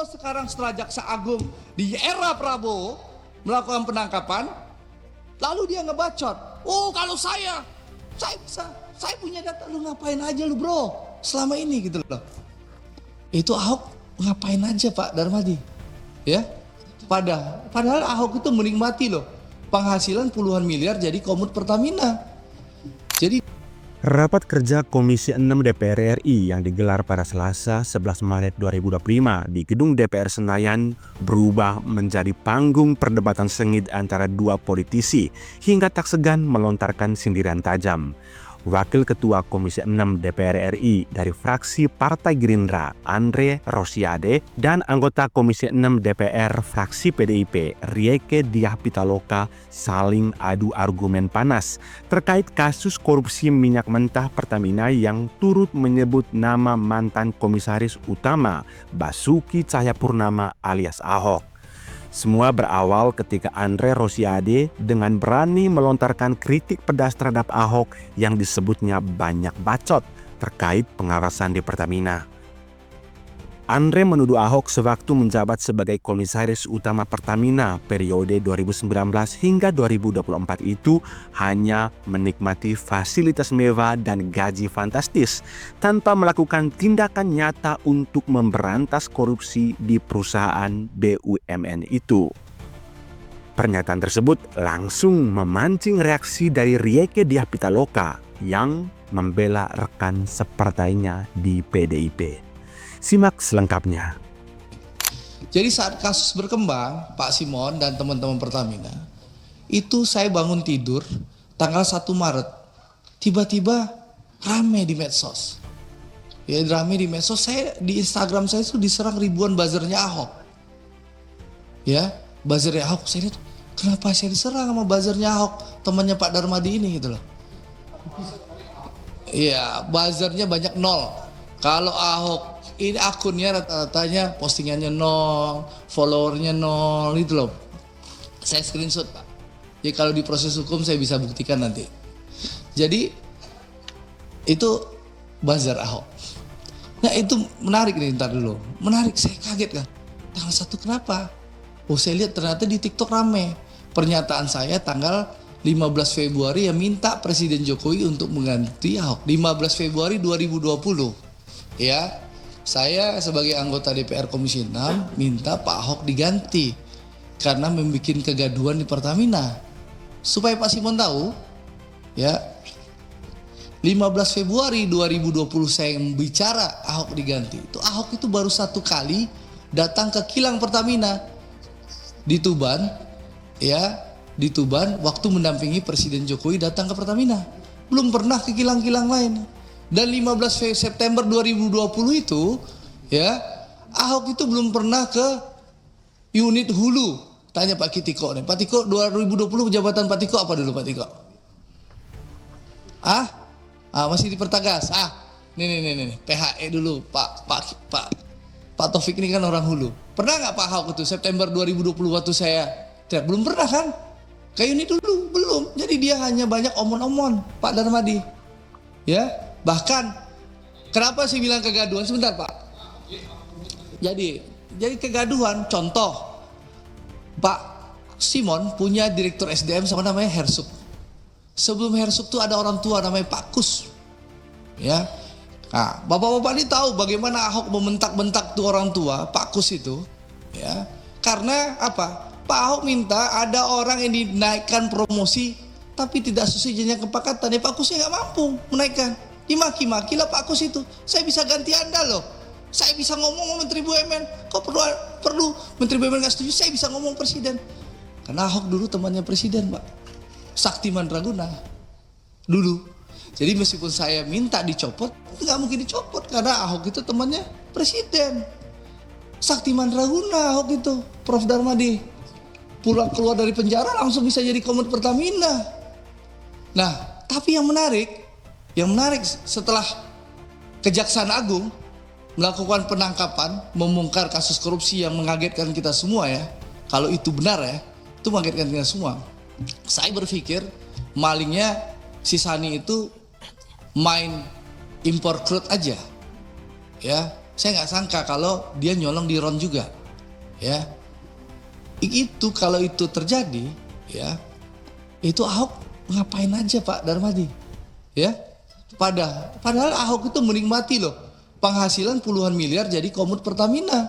kalau sekarang setelah Jaksa Agung di era Prabowo melakukan penangkapan, lalu dia ngebacot. Oh kalau saya bisa, saya punya data. Lu ngapain aja lu bro selama ini gitu loh. Itu Ahok ngapain aja Pak Darmadi, ya? Padahal Ahok itu menikmati loh penghasilan puluhan miliar jadi komut Pertamina. Jadi Rapat kerja Komisi 6 DPR RI yang digelar pada Selasa 11 Maret 2025 di Gedung DPR Senayan berubah menjadi panggung perdebatan sengit antara dua politisi hingga tak segan melontarkan sindiran tajam. Wakil Ketua Komisi 6 DPR RI dari fraksi Partai Gerindra, Andre Rosiade, dan anggota Komisi 6 DPR fraksi PDIP, Rieke Diah Pitaloka, saling adu argumen panas terkait kasus korupsi minyak mentah Pertamina yang turut menyebut nama mantan Komisaris Utama Basuki Cahayapurnama alias Ahok. Semua berawal ketika Andre Rosiade dengan berani melontarkan kritik pedas terhadap Ahok yang disebutnya banyak bacot terkait pengawasan di Pertamina. Andre menuduh Ahok sewaktu menjabat sebagai Komisaris Utama Pertamina periode 2019 hingga 2024 itu hanya menikmati fasilitas mewah dan gaji fantastis tanpa melakukan tindakan nyata untuk memberantas korupsi di perusahaan BUMN itu. Pernyataan tersebut langsung memancing reaksi dari Rieke Diah Pitaloka yang membela rekan separtainya di PDIP. Simak selengkapnya. Jadi saat kasus berkembang, Pak Simon dan teman-teman Pertamina, itu saya bangun tidur tanggal 1 Maret. Tiba-tiba rame di medsos. Ya rame di medsos, saya di Instagram saya itu diserang ribuan buzzernya Ahok. Ya, buzzernya Ahok, saya lihat kenapa saya diserang sama buzzernya Ahok, temannya Pak Darmadi ini gitu loh. Iya, buzzernya banyak 0. Kalau Ahok ini akunnya rata-ratanya postingannya 0, followernya 0 gitu loh. Saya screenshot Pak. Jadi kalau di proses hukum saya bisa buktikan nanti. Jadi itu buzzer Ahok. Nah itu menarik nih, ntar dulu. Menarik, saya kaget kan. Tanggal 1 kenapa? Oh saya lihat ternyata di TikTok rame. Pernyataan saya tanggal 15 Februari yang minta Presiden Jokowi untuk mengganti Ahok. 15 Februari 2020. Ya, saya sebagai anggota DPR Komisi 6 minta Pak Ahok diganti karena membuat kegaduhan di Pertamina. Supaya Pak Simon tahu, ya, 15 Februari 2020 saya bicara Ahok diganti. Itu Ahok itu baru 1 kali datang ke kilang Pertamina di Tuban, ya, di Tuban waktu mendampingi Presiden Jokowi datang ke Pertamina. Belum pernah ke kilang-kilang lain. Dan 15 September 2020 itu, ya, Ahok itu belum pernah ke unit hulu. Tanya Pak Kitiko nih. Pak Tiko 2020 jabatan Pak Tiko apa dulu Pak Tiko? Masih di Pertagas. Nih. PHE dulu Pak Taufik ini kan orang hulu. Pernah nggak Pak Ahok itu September 2020 waktu saya? Belum pernah kan? Ke unit dulu belum. Jadi dia hanya banyak omon-omon Pak Darmadi. Ya. Bahkan kenapa saya bilang kegaduhan sebentar Pak. Jadi kegaduhan, contoh Pak Simon punya direktur SDM sama namanya Hersuk. Sebelum Hersuk tuh ada orang tua namanya Pak Kus. Ya. Nah, bapak-bapak ini tahu bagaimana Ahok membentak-bentak tuh orang tua Pak Kus itu, ya. Karena apa? Pak Ahok minta ada orang yang dinaikkan promosi tapi tidak sesuai jenjang kepangkatan. Ya Pak Kusnya nggak mampu menaikkan. Dimaki-makilah Pak Kus itu. Saya bisa ganti Anda loh. Saya bisa ngomong sama Menteri BUMN. Kok perlu Menteri BUMN nggak setuju? Saya bisa ngomong Presiden. Karena Ahok dulu temannya Presiden Pak. Sakti Mandraguna. Dulu. Jadi meskipun saya minta dicopot, nggak mungkin dicopot. Karena Ahok itu temannya Presiden. Sakti Mandraguna Ahok itu. Prof Darmadi. Pulang keluar dari penjara langsung bisa jadi komut Pertamina. Nah, tapi yang menarik setelah Kejaksaan Agung melakukan penangkapan, membongkar kasus korupsi yang mengagetkan kita semua ya. Kalau itu benar ya, itu mengagetkan kita semua. Saya berpikir malingnya si Sani itu main impor crude aja. Ya, Saya nggak sangka kalau dia nyolong di RON juga, ya. Itu kalau itu terjadi, ya, itu Ahok ngapain aja Pak Darmadi, ya? Padahal Ahok itu menikmati loh penghasilan puluhan miliar jadi komut Pertamina.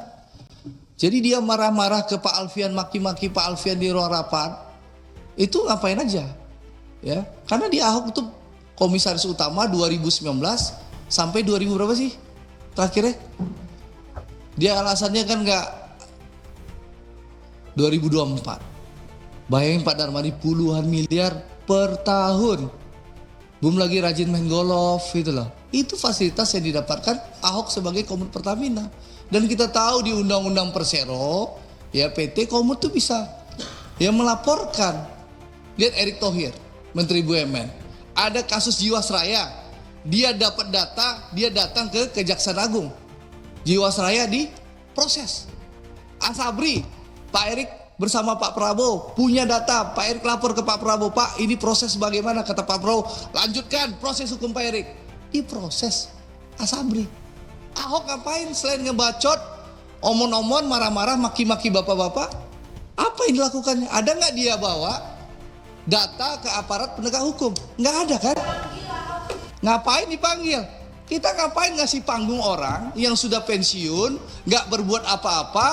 Jadi dia marah-marah ke Pak Alfian, maki-maki Pak Alfian di ruang rapat, itu ngapain aja, ya? Karena di Ahok itu komisaris utama 2019 sampai 2000 berapa sih terakhirnya? Dia alasannya kan nggak 2024. Bayangin Pak Darmadi puluhan miliar per tahun. Belum lagi rajin main golf gitu loh. Itu fasilitas yang didapatkan Ahok sebagai komut Pertamina. Dan kita tahu di Undang-Undang Persero, ya PT Komut tuh bisa ya melaporkan. Lihat Erick Thohir, Menteri BUMN. Ada kasus Jiwasraya. Dia dapat data, dia datang ke Kejaksaan Agung. Jiwasraya diproses. Asabri, Pak Erick bersama Pak Prabowo punya data. Pak Erick lapor ke Pak Prabowo, Pak ini proses bagaimana? Kata Pak Prabowo, lanjutkan proses hukum Pak Erick. Diproses Asabri. Ahok ngapain selain ngebacot, omon-omon, marah-marah, maki-maki bapak-bapak? Apa yang dilakukannya? Ada nggak dia bawa data ke aparat penegak hukum? Nggak ada kan? Ngapain dipanggil? Kita ngapain ngasih panggung orang yang sudah pensiun, nggak berbuat apa-apa,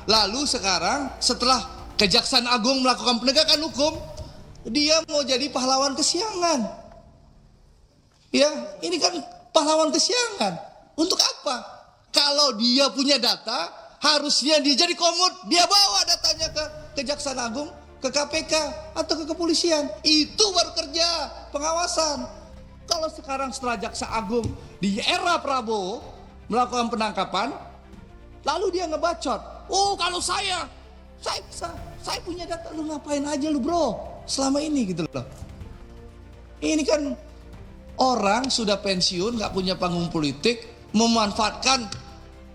lalu sekarang setelah Kejaksaan Agung melakukan penegakan hukum, dia mau jadi pahlawan kesiangan. Ya, ini kan pahlawan kesiangan. Untuk apa? Kalau dia punya data, harusnya dia jadi komut, dia bawa datanya ke Kejaksaan Agung, ke KPK atau ke kepolisian. Itu baru kerja pengawasan. Kalau sekarang setelah Jaksa Agung di era Prabowo melakukan penangkapan, lalu dia ngebacot. Oh, kalau saya punya data, lu ngapain aja lu bro selama ini gitu loh. Ini kan orang sudah pensiun, nggak punya panggung politik, memanfaatkan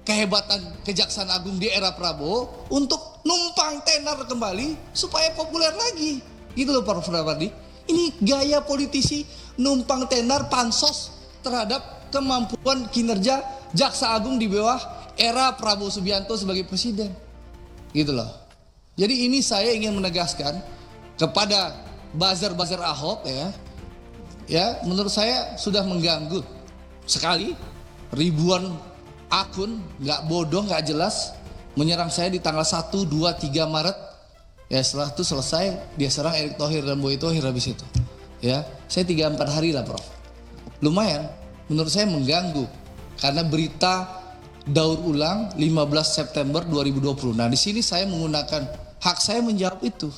kehebatan Kejaksaan Agung di era Prabowo untuk numpang tenar kembali supaya populer lagi. Gitu loh Pak Darmadi. Ini gaya politisi numpang tenar pansos terhadap kemampuan kinerja Jaksa Agung di bawah era Prabowo Subianto sebagai presiden. Gitu loh. Jadi ini saya ingin menegaskan kepada buzzer-buzzer Ahok ya menurut saya sudah mengganggu sekali. Ribuan akun nggak bodoh, nggak jelas menyerang saya di tanggal 1, 2, 3 Maret. Ya setelah itu selesai dia serang Erick Thohir dan Boy Thohir habis itu. Ya, saya 3-4 hari lah Prof. Lumayan, menurut saya mengganggu karena berita daur ulang 15 September 2020. Nah di sini saya menggunakan hak saya menjawab itu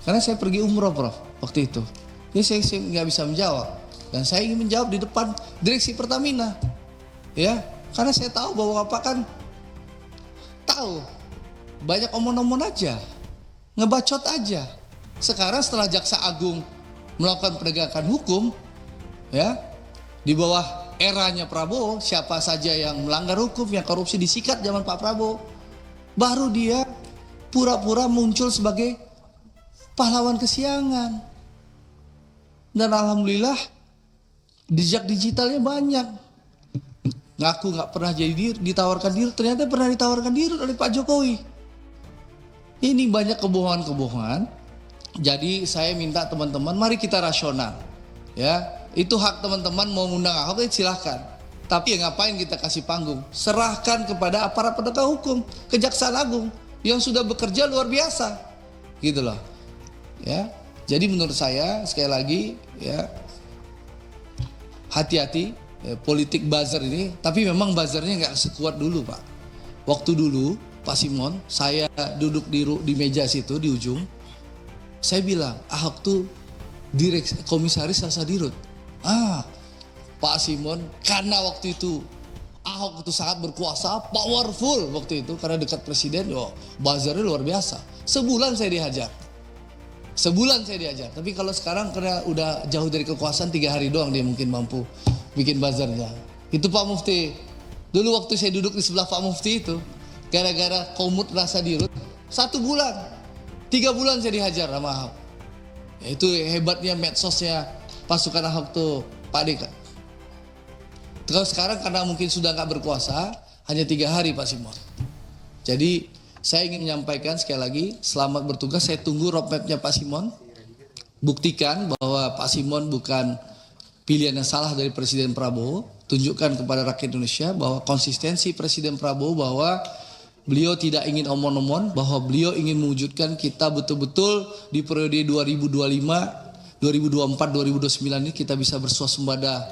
karena saya pergi umroh Prof waktu itu. Jadi saya nggak bisa menjawab dan saya ingin menjawab di depan direksi Pertamina. Ya, karena saya tahu bahwa Bapak kan tahu banyak omon-omon aja, ngebacot aja. Sekarang setelah Jaksa Agung melakukan penegakan hukum, ya di bawah eranya Prabowo, siapa saja yang melanggar hukum, yang korupsi disikat zaman Pak Prabowo, baru dia pura-pura muncul sebagai pahlawan kesiangan. Dan alhamdulillah jejak digitalnya banyak. Ngaku nggak pernah jadi ditawarkan diri, ternyata pernah ditawarkan diri oleh Pak Jokowi. Ini banyak kebohongan-kebohongan. Jadi saya minta teman-teman, mari kita rasional. Ya, itu hak teman-teman mau ngundang Ahok, silahkan. Tapi ya ngapain kita kasih panggung? Serahkan kepada aparat penegak hukum, Kejaksaan Agung yang sudah bekerja luar biasa, gitu loh. Ya, jadi menurut saya sekali lagi ya hati-hati. Politik buzzer ini, tapi memang buzzernya nggak sekuat dulu Pak. Waktu dulu Pak Simon, saya duduk di meja situ di ujung, saya bilang Ahok tuh komisaris Rasa Dirut. Pak Simon, karena waktu itu Ahok itu sangat berkuasa, powerful waktu itu karena dekat presiden, buzzernya luar biasa. Sebulan saya dihajar. Tapi kalau sekarang karena udah jauh dari kekuasaan 3 hari doang dia mungkin mampu bikin buzzernya. Itu Pak Mufti. Dulu waktu saya duduk di sebelah Pak Mufti itu, gara-gara komut Rasa Dirut, 1 bulan, 3 bulan saya dihajar sama Ahok. Ya, itu hebatnya medsosnya pasukan Ahok tuh Pak Deka. Kalau sekarang karena mungkin sudah nggak berkuasa, hanya 3 hari Pak Simon. Jadi saya ingin menyampaikan sekali lagi, selamat bertugas. Saya tunggu roadmap-nya Pak Simon. Buktikan bahwa Pak Simon bukan pilihan yang salah dari Presiden Prabowo. Tunjukkan kepada rakyat Indonesia bahwa konsistensi Presiden Prabowo, bahwa beliau tidak ingin omon-omon, bahwa beliau ingin mewujudkan kita betul-betul di periode 2025, 2024, 2029 ini kita bisa bersuasembada